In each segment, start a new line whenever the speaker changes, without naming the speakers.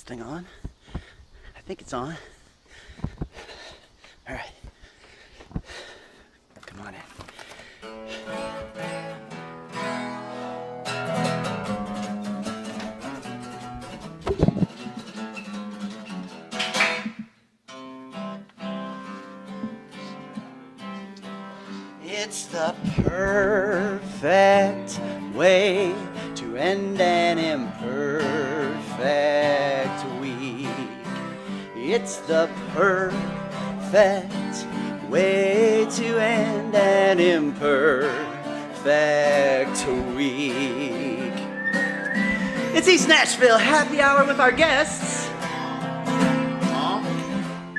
thing on? I think it's on. All right. Come on in. It's the perfect way to end an imperfect week. It's the perfect way to end an imperfect week. It's East Nashville Happy Hour with our guests,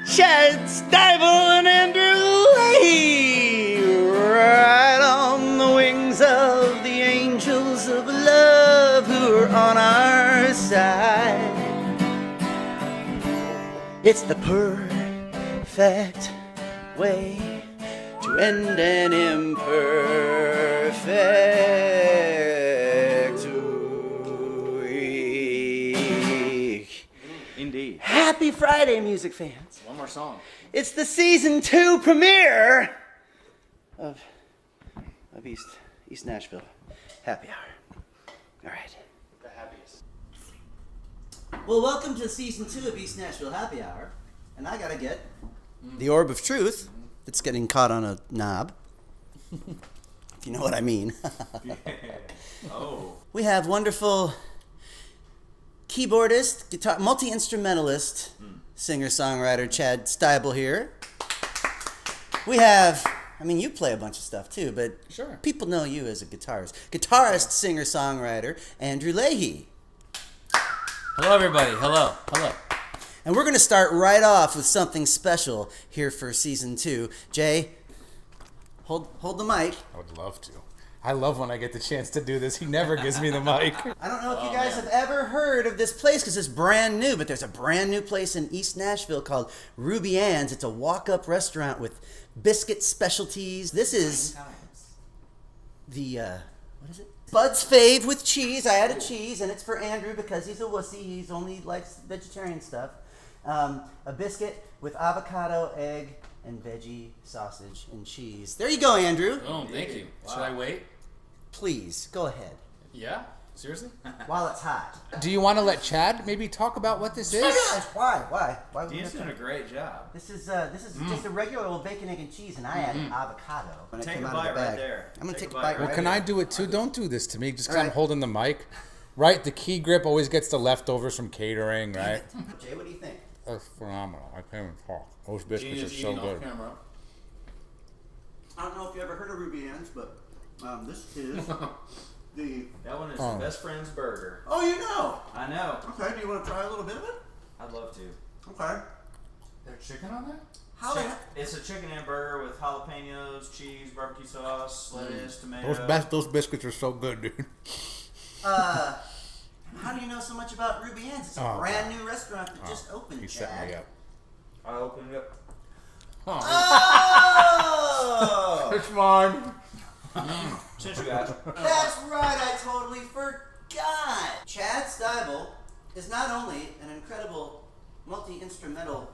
Stuible and Andrew Leahey, right on the wings of the angels of love who are on our side. It's the perfect way to end an imperfect week.
Indeed.
Happy Friday, music fans.
One more song.
It's the season 2 premiere of East Nashville Happy Hour. All right.
The happiest.
Well, welcome to season 2 of East Nashville Happy Hour. And I gotta get the orb of truth that's getting caught on a knob. If you know what I mean.
Yeah. Oh.
We have wonderful keyboardist, guitar, multi-instrumentalist, singer-songwriter Chad Stuible here. We have, you play a bunch of stuff too, but
Sure.
people know you as a guitarist. Guitarist, singer-songwriter Andrew Leahey.
Hello, everybody. Hello.
And we're going to start right off with something special here for season 2. Jay, hold the mic.
I would love to. I love when I get the chance to do this. He never gives me the mic.
I don't know if you guys have ever heard of this place because it's brand new, but there's a brand new place in East Nashville called Ruby Ann's. It's a walk-up restaurant with biscuit specialties. This is the, what is it? Bud's Fave with cheese. I added cheese, and it's for Andrew because he's a wussy. He's only likes vegetarian stuff. A biscuit with avocado, egg, and veggie sausage and cheese. There you go, Andrew.
Oh, thank you.
Wow.
Should I wait?
Please, go ahead.
Yeah? Seriously?
While it's hot.
Do you want to let Chad maybe talk about what this is?
Why? Why would we
Dean's
have
doing
to-
a great job.
This is just a regular old bacon, egg, and cheese, and I added avocado. When it
Take
came
a
out of the
bite right
bag.
there.
I'm gonna take a
Take a
bite
bite
right
Well, can
there.
I do it too? Don't do this to me just because I'm
Right.
holding the mic. Right? The key grip always gets the leftovers from catering, right?
Jay, what do you think?
That's phenomenal. I can't even talk. Those biscuits
Gene
are
is
so
eating
good.
off camera.
I don't know if you ever heard of Ruby Ann's, but this is the.
That one is
Oh.
the best friend's burger.
Oh, you know.
I know.
Okay. Do you want to try a little bit of it?
I'd love to.
Okay.
There's chicken on that?
How the heck?
It's a chicken and burger with jalapenos, cheese, barbecue sauce, lettuce, tomato.
Those biscuits are so good, dude.
How do you know so much about Ruby Ann's? It's a
Oh,
brand new restaurant that just opened.
He set me
Chad.
up.
I opened it up.
Oh!
It's mine.
Since you asked.
That's right, I totally forgot. Chad Stuible is not only an incredible multi-instrumental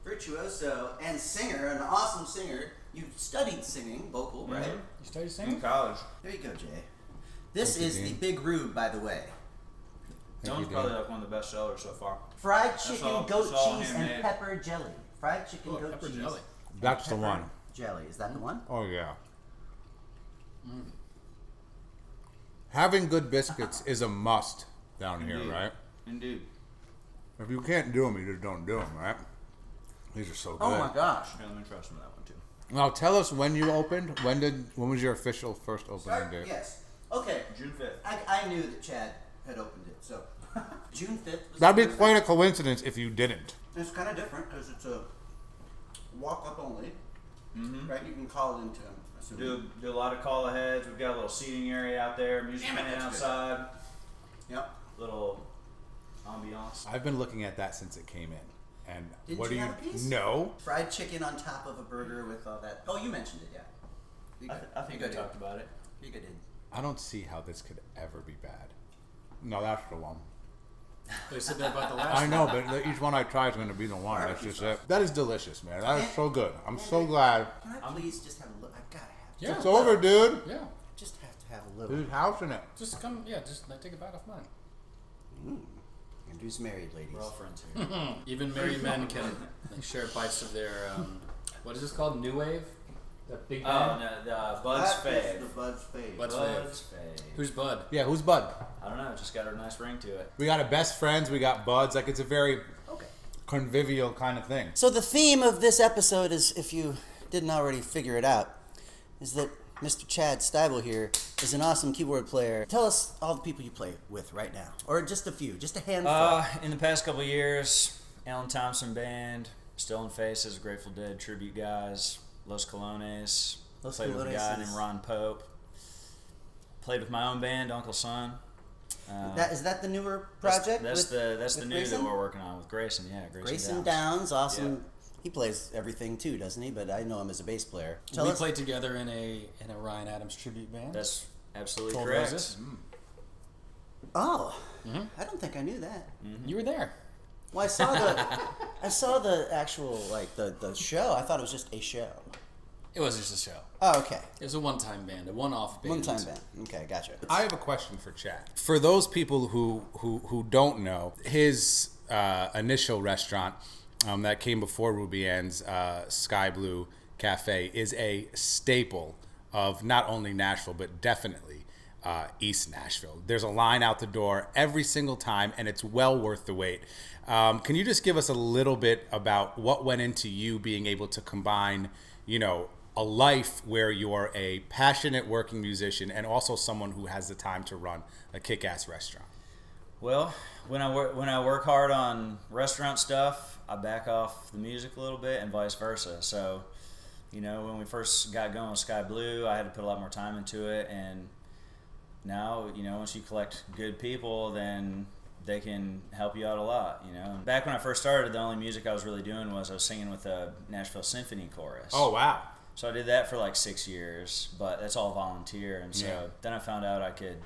virtuoso and singer, an awesome singer. You studied singing, vocal, right?
You started
In
singing?
college.
There you go, Jay. This
Thank you,
is the
Dean.
Big Rube, by the way.
That one's probably like one of the best sellers so far.
Fried chicken,
all-
goat
that's all
cheese, and
handmade.
pepper jelly. Fried chicken,
Oh,
goat
pepper
cheese.
jelly.
That's the
Pepper
one.
Jelly. Is that the one?
Oh, yeah. Having good biscuits is a must down here,
Indeed.
right?
Indeed.
If you can't do them, you just don't do them, right? These are so good.
Oh my gosh.
Here, let me try some of that one too.
Now tell us when you opened. When was your official first opening date?
Yes. Okay.
June 5th.
I knew that Chad had opened it, so June 5th. Was
That'd
the
be
first
quite
time.
a coincidence if you didn't.
It's kind of different because it's a walk-up only,
Mm-hmm.
right? You can call into them.
Do a lot of call aheads. We've got a little seating area out there, music
Damn it,
playing
that's good.
outside,
Yep.
little ambiance.
I've been looking at that since it came in. And
Didn't
what
you
do you
have a piece?
No.
Fried chicken on top of a burger with all that. Oh, you mentioned it, yeah. You
I,
good.
I think
you
we
good,
talked about it.
dude. You good, dude.
I don't see how this could ever be bad. No, that's the one.
They said that about the last
I
one.
know, but each one I try is going to be the one. That's just it. That is delicious, man. That is so good. I'm so glad.
Can I please just have a look? I gotta have.
Yeah.
It's over, dude.
Yeah.
Just have to have a little.
Who's housing it?
Just come, just take a bite off mine.
Andrew's married, ladies.
We're all friends here.
Even married men can share bites of their, what is this called? New Wave? That big
Oh,
band?
no, the Bud's fave.
The Bud's fave.
Bud's
Bud's
fave.
fave.
Who's Bud?
Yeah, who's Bud?
I don't know, it just got a nice ring to it.
We got a best friends. We got buds. Like, it's a very
Okay.
convivial kind of thing.
So the theme of this episode is, if you didn't already figure it out, is that Mr. Chad Stuible here is an awesome keyboard player. Tell us all the people you play with right now, or just a few, just a handful.
In the past couple of years, Alan Thompson Band, Still in Faces, Grateful Dead tribute guys, Los Colones.
Los
Played with a guy
Colones
named
is-
Ron Pope. Played with my own band, Uncle Son.
Is that the newer project?
That's the
with
new
Grayson?
that we're working on with Grayson. Yeah,
Grayson Downs, awesome. He plays everything too, doesn't he? But I know him as a bass player. Tell
We
us.
played together in a Ryan Adams tribute band.
That's absolutely
12
correct.
Roses.
Oh, I don't think I knew that.
You were there.
Well, I saw the actual the show. I thought it was just a show.
It was just a show.
Oh, okay.
It was a one-time band, a one-off band.
One time band. Okay, gotcha.
I have a question for Chad. For those people who don't know, his initial restaurant that came before Ruby Ann's, Sky Blue Cafe, is a staple of not only Nashville, but definitely East Nashville. There's a line out the door every single time, and it's well worth the wait. Can you just give us a little bit about what went into you being able to combine, a life where you're a passionate working musician and also someone who has the time to run a kick-ass restaurant?
Well, when I work hard on restaurant stuff, I back off the music a little bit, and vice versa. So, when we first got going with Sky Blue, I had to put a lot more time into it, and now, once you collect good people, then they can help you out a lot. Back when I first started, the only music I was really doing was I was singing with the Nashville Symphony Chorus.
Oh, wow.
So I did that for like 6 years, but that's all volunteer. And so
Yeah.
then I found out I could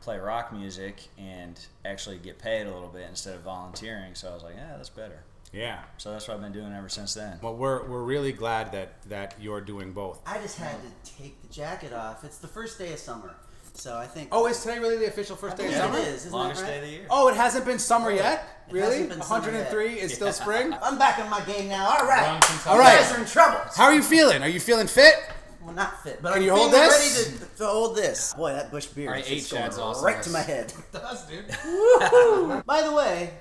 play rock music and actually get paid a little bit instead of volunteering. So I was like, yeah, that's better.
Yeah.
So that's what I've been doing ever since then.
Well, we're really glad that you're doing both.
I just had to take the jacket off. It's the first day of summer, so I think.
Oh, is today really the official first day of
Yeah,
summer?
it is. Isn't
Longest
that
day
right?
of the year.
Oh, it hasn't been summer yet?
It
Really?
hasn't been summer
103 is still spring?
I'm back on my game now. All right.
Wrong Kentucky.
All
You
right.
guys are in trouble.
How are you feeling? Are you feeling fit?
Well, not fit, but
Can
I'm
you hold
feeling
this?
ready to hold this. Boy, that Bush beer
I
is
ate
just going
Chad's awesomeness.
right to my head.
does, dude.
By the way,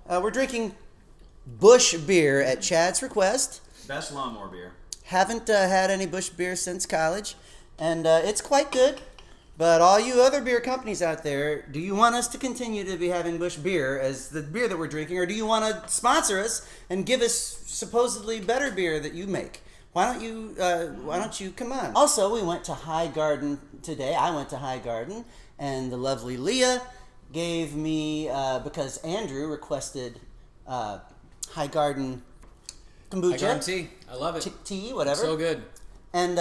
we're drinking Bush beer at Chad's request.
Best lawnmower beer.
Haven't had any Bush beer since college, and it's quite good. But all you other beer companies out there, do you want us to continue to be having Bush beer as the beer that we're drinking, or do you want to sponsor us and give us supposedly better beer that you make? Why don't you come on? Also, we went to High Garden today. I went to High Garden, and the lovely Leah gave me, because Andrew requested High Garden kombucha.
I guarantee. I love it.
Tea, whatever.
So good.
And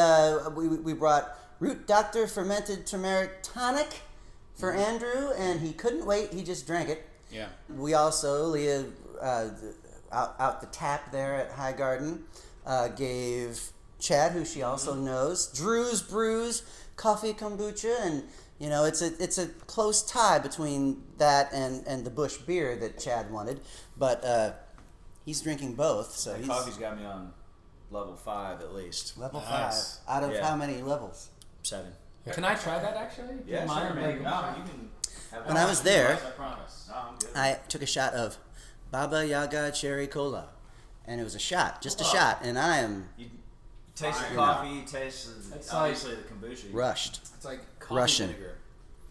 we brought Root Doctor fermented turmeric tonic for Andrew, and he couldn't wait. He just drank it.
Yeah.
We also, Leah, out the tap there at High Garden, gave Chad, who she also knows, Drew's Brews coffee kombucha, and it's a close tie between that and the Bush beer that Chad wanted, but he's drinking both, so
That
he's
coffee's got me on level 5 at least.
level
Nice.
5 out of
Yeah.
how many levels?
7.
Can I try that actually?
Yeah,
Mine
sure,
or
man.
maybe-
No, you can have
When I was there,
I promise.
No, I'm good.
I took a shot of Baba Yaga Cherry Cola, and it was a shot, just a shot, and I am
You taste the
Fire.
coffee, you taste
It's
obviously the kombucha.
rushed.
It's like coffee
Russian.
vinegar.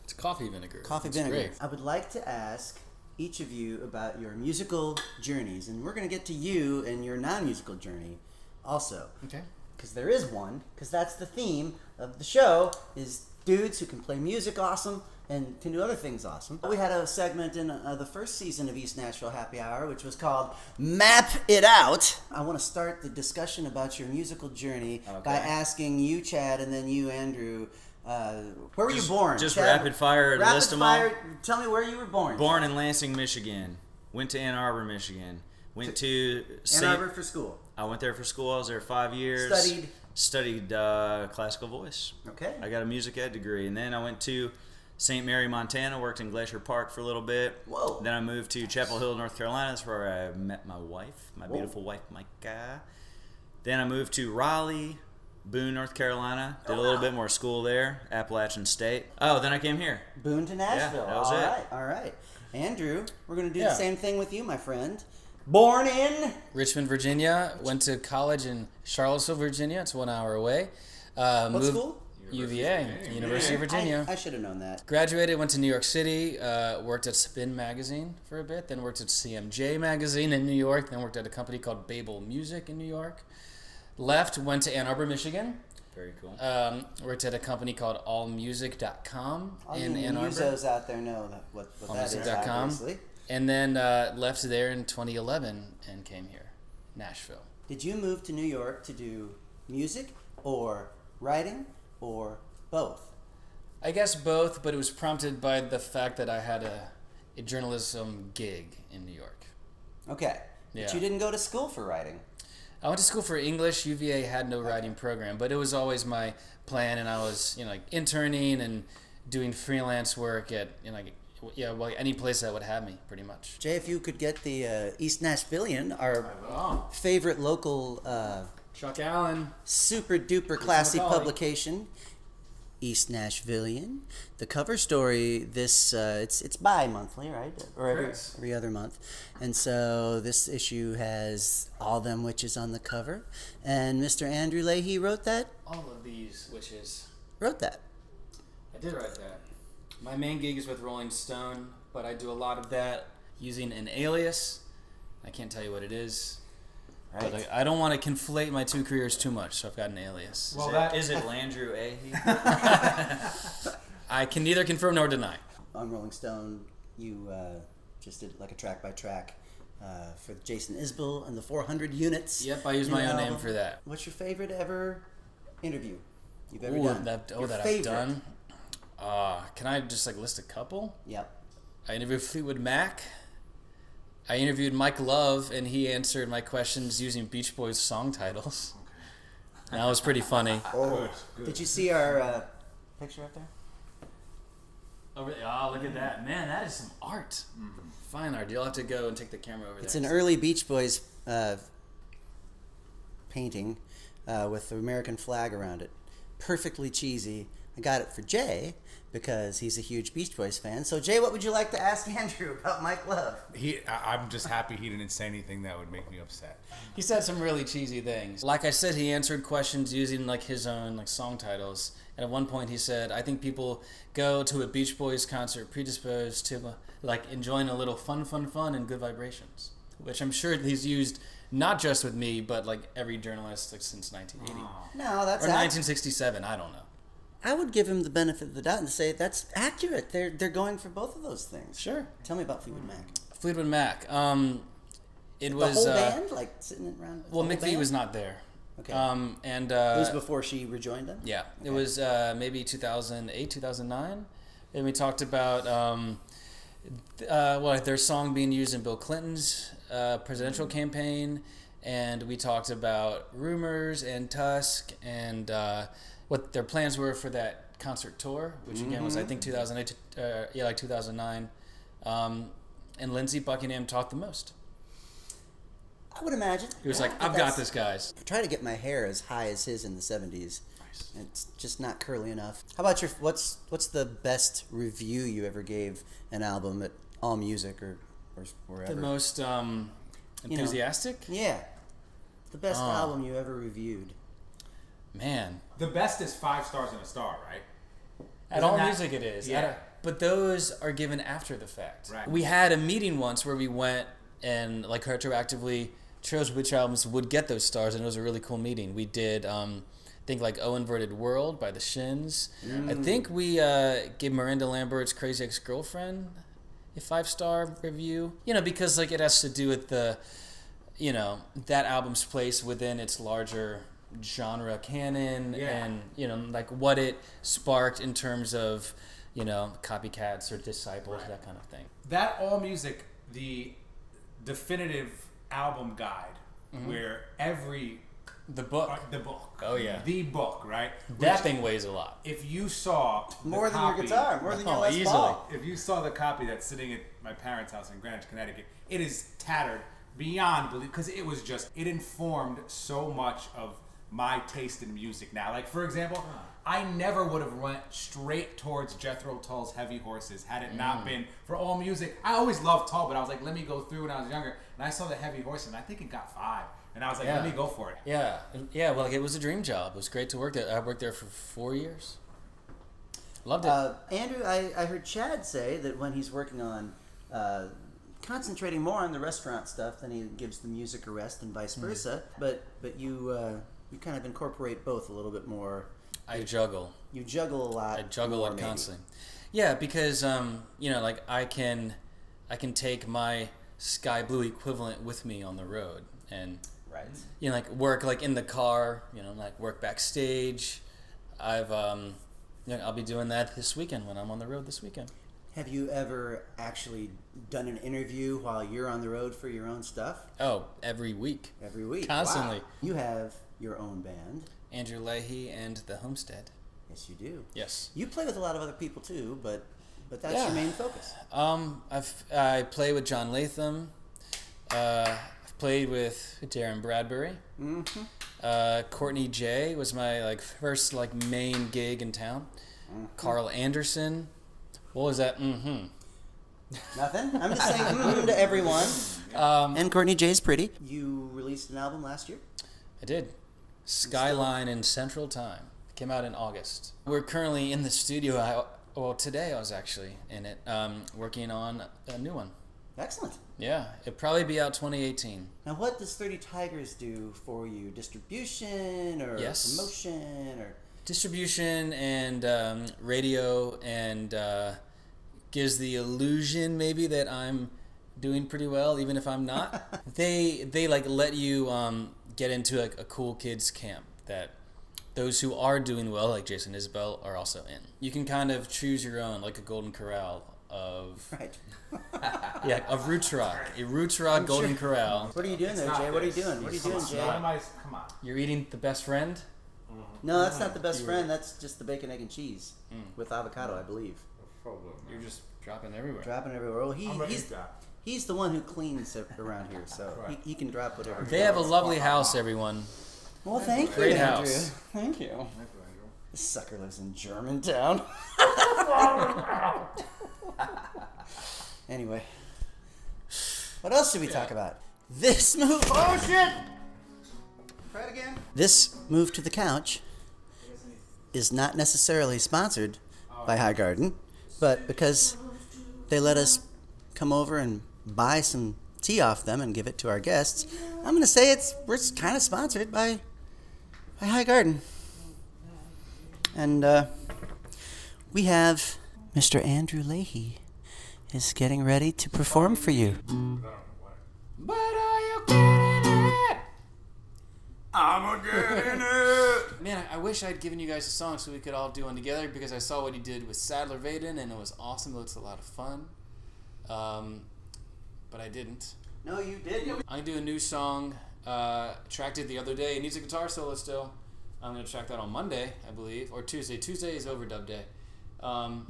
It's coffee vinegar.
Coffee
It's
vinegar.
Great.
I would like to ask each of you about your musical journeys, and we're going to get to you and your non-musical journey also,
Okay.
because there is one, because that's the theme of the show, is dudes who can play music awesome and can do other things awesome. We had a segment in the first season of East Nashville Happy Hour, which was called Map It Out. I want to start the discussion about your musical journey by asking you, Chad, and then you, Andrew, Where were you born?
Just
Chad?
rapid fire.
Rapid
List them
fire.
all.
Tell me where you were born.
Born in Lansing, Michigan. Went to Ann Arbor, Michigan. Went to
Ann Arbor for school.
I went there for school. I was there 5 years. Studied classical voice.
Okay.
I got a music ed degree, and then I went to St. Mary, Montana. Worked in Glacier Park for a little bit.
Whoa.
Then I moved to Chapel Hill, North Carolina. That's where I met my wife, my beautiful wife, Micah. Then I moved to Raleigh, Boone, North Carolina. Did a little bit more school there, Appalachian State. Oh, then I came here.
Boone to Nashville.
Yeah, that was it.
All right. Andrew, we're going to do the same thing with you, my friend. Born in
Richmond, Virginia. Went to college in Charlottesville, Virginia. It's 1 hour away.
what school?
UVA, University of Virginia.
I should have known that.
Graduated, went to New York City, worked at Spin Magazine for a bit, then worked at CMJ Magazine in New York, then worked at a company called Babel Music in New York. Left, went to Ann Arbor, Michigan.
Very cool.
Worked at a company called allmusic.com in Ann Arbor.
Musos out there know what that is,
Allmusic.com.
obviously.
And then left there in 2011 and came here, Nashville.
Did you move to New York to do music or writing or both?
I guess both, but it was prompted by the fact that I had a journalism gig in New York.
Okay. But
Yeah.
you didn't go to school for writing.
I went to school for English. UVA had no writing program, but it was always my plan, and I was, like interning and doing freelance work at, any place that would have me, pretty much.
Jay, if you could get the East Nashvillian, our favorite local
Chuck Allen.
super duper classy
Macaulay.
publication, East Nashvillian. The cover story it's bi-monthly, right? Or every other month. And so this issue has All Them Witches on the cover. And Mr. Andrew Leahey wrote that.
All of these witches.
Wrote that.
I did write that. My main gig is with Rolling Stone, but I do a lot of that using an alias. I can't tell you what it is.
Right.
But I don't want to conflate my two careers too much, so I've got an alias.
Is it Andrew Leahey?
I can neither confirm nor deny.
On Rolling Stone, you just did like a track by track for Jason Isbell and the 400 Units.
Yep, I use my own name for that.
What's your favorite ever interview you've ever
Ooh,
done?
that
Your
I've
favorite.
done. Can I just list a couple?
Yep.
I interviewed Fleetwood Mac. I interviewed Mike Love, and he answered my questions using Beach Boys song titles. And that was pretty funny.
Oh, did you see our picture up there?
Oh, look at that. Man, that is some art. Fine art. You'll have to go and take the camera over
It's
there.
an early Beach Boys painting with the American flag around it. Perfectly cheesy. I got it for Jay because he's a huge Beach Boys fan. So, Jay, what would you like to ask Andrew about Mike Love?
I'm just happy he didn't say anything that would make me upset.
He said some really cheesy things. Like I said, he answered questions using his own song titles. And at one point he said, I think people go to a Beach Boys concert predisposed to enjoying a little fun and good vibrations. Which I'm sure he's used not just with me, but every journalist since 1980.
No, that's
Or 1967, I don't know.
I would give him the benefit of the doubt and say that's accurate. They're going for both of those things.
Sure.
Tell me about Fleetwood Mac.
Fleetwood Mac. It
The
was
whole band, sitting around.
well, Mick V was not there.
Okay.
And
it was before she rejoined them.
yeah,
Okay.
it was maybe 2008, 2009, and we talked about their song being used in Bill Clinton's presidential campaign, and we talked about rumors and Tusk and what their plans were for that concert tour, which again was I think 2008, 2009, and Lindsey Buckingham talked the most.
I would imagine.
He was like, "I've got this, guys."
I try to get my hair as high as his in the 70s. Nice. It's just not curly enough. How about what's the best review you ever gave an album at AllMusic or wherever?
The most enthusiastic?
Yeah. The best album you ever reviewed.
Man.
The best is 5 stars and a star, right?
At
Isn't
AllMusic it is.
Yeah.
But those are given after the fact.
Right.
We had a meeting once where we went and retroactively chose which albums would get those stars, and it was a really cool meeting. We did I think Oh Inverted World by the Shins. I think we gave Miranda Lambert's Crazy Ex-Girlfriend a 5-star review. Because it has to do with the that album's place within its larger genre canon
Yeah.
and, you know, like what it sparked in terms of, you know, copycats or disciples, that kind of thing.
That AllMusic, the definitive album guide, where
The book.
the book.
Oh, yeah.
The book, right?
That
Which,
thing weighs a lot.
if you saw
More
the
than
copy,
your guitar, more than your
Oh,
Les
easily.
Paul.
If you saw the copy that's sitting at my parents' house in Greenwich, Connecticut, it is tattered beyond belief because it was just, it informed so much of my taste in music now. Like, for example, I never would have went straight towards Jethro Tull's Heavy Horses had it not been for AllMusic. I always loved Tull, but I was like, let me go through when I was younger. And I saw the Heavy Horses, and I think it got 5. And I was like,
Yeah.
let me go for it.
Yeah. Yeah, well, like, it was a dream job. It was great to work there. I worked there for 4 years. Loved it.
Andrew, I heard Chad say that when he's working on concentrating more on the restaurant stuff, then he gives the music a rest and vice versa. But you kind of incorporate both a little bit more.
I juggle.
You juggle a lot.
I juggle
more,
it
maybe.
constantly. Yeah, because you know, like I can take my Sky Blue equivalent with me on the road, and
Right.
you know, like work like in the car. You know, like work backstage. I've you know, I'll be doing that this weekend when I'm on the road this weekend.
Have you ever actually done an interview while you're on the road for your own stuff?
Oh, every week.
Every week.
Constantly.
Wow. You have your own band.
Andrew Leahey and the Homestead.
Yes, you do.
Yes.
You play with a lot of other people too, but that's
Yeah.
your main focus.
I play with John Latham. I've played with Darren Bradbury. Courtney J was my first main gig in town. Carl Anderson. What was that?
Nothing. I'm just saying to everyone. And Courtney J's pretty. You released an album last year?
I did. Skyline in Central Time. Came out in August. We're currently in the studio. Today I was actually in it, working on a new one.
Excellent.
Yeah, it'll probably be out 2018.
Now, what does 30 Tigers do for you? Distribution or
Yes.
promotion or?
Distribution and radio, and gives the illusion maybe that I'm doing pretty well, even if I'm not. they let you get into a cool kids camp that those who are doing well, like Jason Isbell, are also in. You can kind of choose your own, like a Golden Corral of
Right.
of roots rock, a roots rock Golden Corral.
What are you doing there, Jay? What are you doing? What are you doing, Jay?
Come on.
You're eating the best friend.
No, that's not the best friend. That's just the bacon, egg, and cheese with avocado, I believe.
You're just dropping everywhere.
Dropping everywhere. Well,
I'm ready
he's
to drop.
he's the one who cleans around here, so
Right.
he can drop whatever.
They have a lovely house, everyone.
Well, thank you,
Great
Andrew.
house.
Thank you. This sucker lives in Germantown. Anyway, what else should we talk about? This move. Oh shit! Try it again. This move to the couch is not necessarily sponsored by High Garden, but because they let us come over and buy some tea off them and give it to our guests, I'm going to say we're kind of sponsored by High Garden. And we have Mr. Andrew Leahey is getting ready to perform for you.
But are you getting it?
I'm getting it.
Man, I wish I'd given you guys a song so we could all do one together, because I saw what he did with Sadler Vaden and it was awesome. It looks a lot of fun. But I didn't.
No, you didn't.
I'm going to do a new song. Tracked it the other day. It needs a guitar solo still. I'm going to track that on Monday, I believe, or Tuesday. Tuesday is overdub day. I'm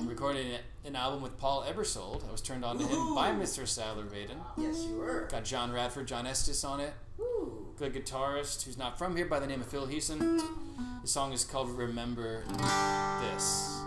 recording an album with Paul Ebersold. I was turned on to him by Mr. Sadler Vaden.
Yes, you were.
Got John Radford, John Estes on it.
Ooh.
Good guitarist who's not from here, by the name of Phil Heeson. The song is called Remember This.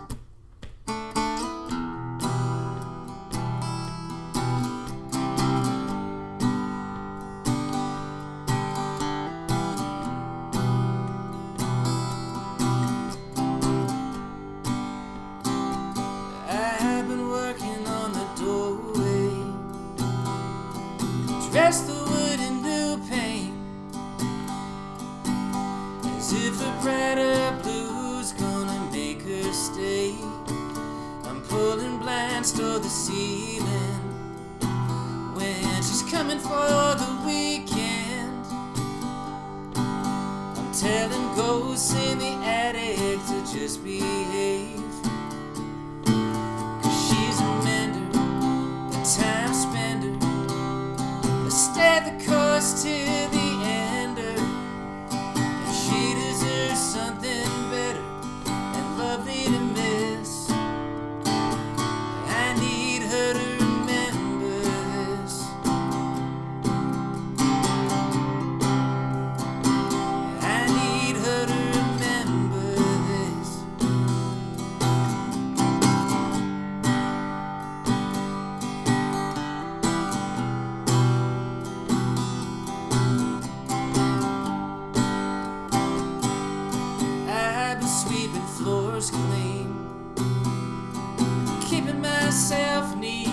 I've been working on the doorway, dress the wood in new paint, as if a brighter blue's gonna make her stay. I'm pulling blinds to the ceiling when she's coming for the weekend. telling ghosts in the attic to just behave. 'Cause she's a mender, a time spender, a stay the course till the ender. And she deserves something better and lovely to miss. I need her to remember this. I need her to remember this. I've been sweeping floors clean, keeping myself neat,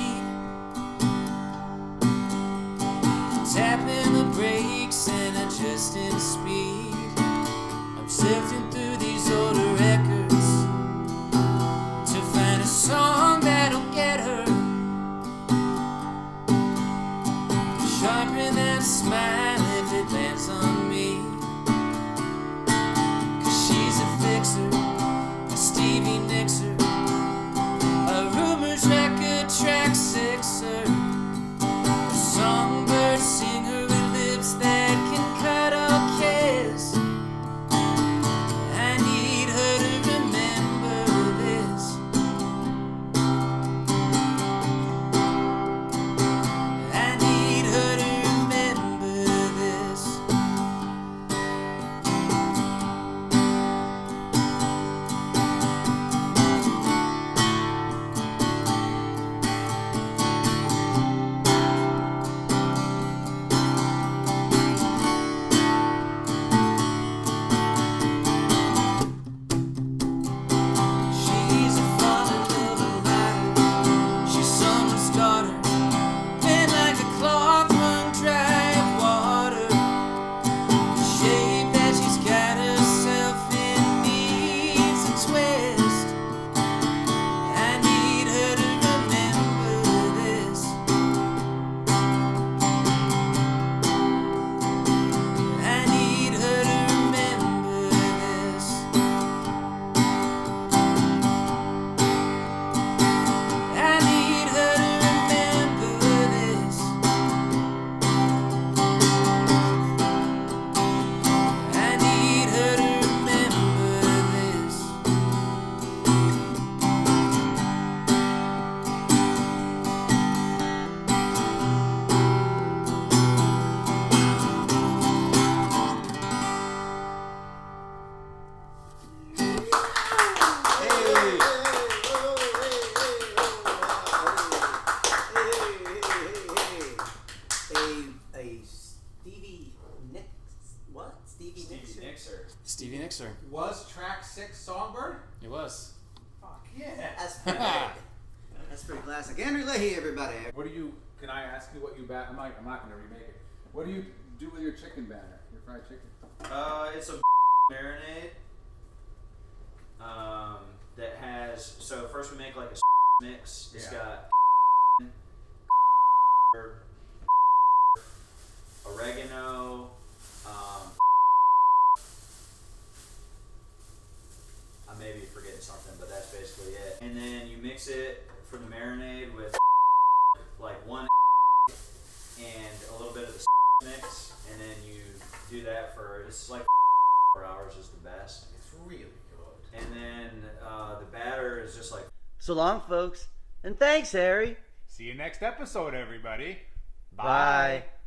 tapping the brakes and adjusting speed. I'm sifting through these older records to find a song that'll get her. Sharpen that smile if it lands on me. 'Cause she's a fixer, a Stevie Nicks-er, a Rumors record track sixer, a songbird singer with lips that can cut or kiss. I need her to remember this. I need her to remember this. She's a fallen little lighter. She's someone's daughter, bent like a cloth wrung dry of water. The shape that she's got herself in needs a twist. I need her to remember this. I need her to remember this. I need her to remember this. I need her to remember this.
A Stevie Nicks, what? Stevie Nicks?
Nicks-er.
Stevie Nicks-er.
Was track 6 Songbird?
It was.
Fuck yeah.
That's pretty good. That's pretty classic. Andrew Leahey, everybody.
What do you? Can I ask you what you bat? I'm not going to remake it. What do you do with your chicken batter? Your fried chicken?
It's a marinade that has. So first we make like a mix. It's
Yeah.
got oregano. I may be forgetting something, but that's basically it. And then you mix it for the marinade with like one and a little bit of the mix, and then you do that for it's like 4 hours is the best.
It's really good.
And then the batter is just like.
So long, folks. And thanks, Harry.
See you next episode, everybody.
Bye.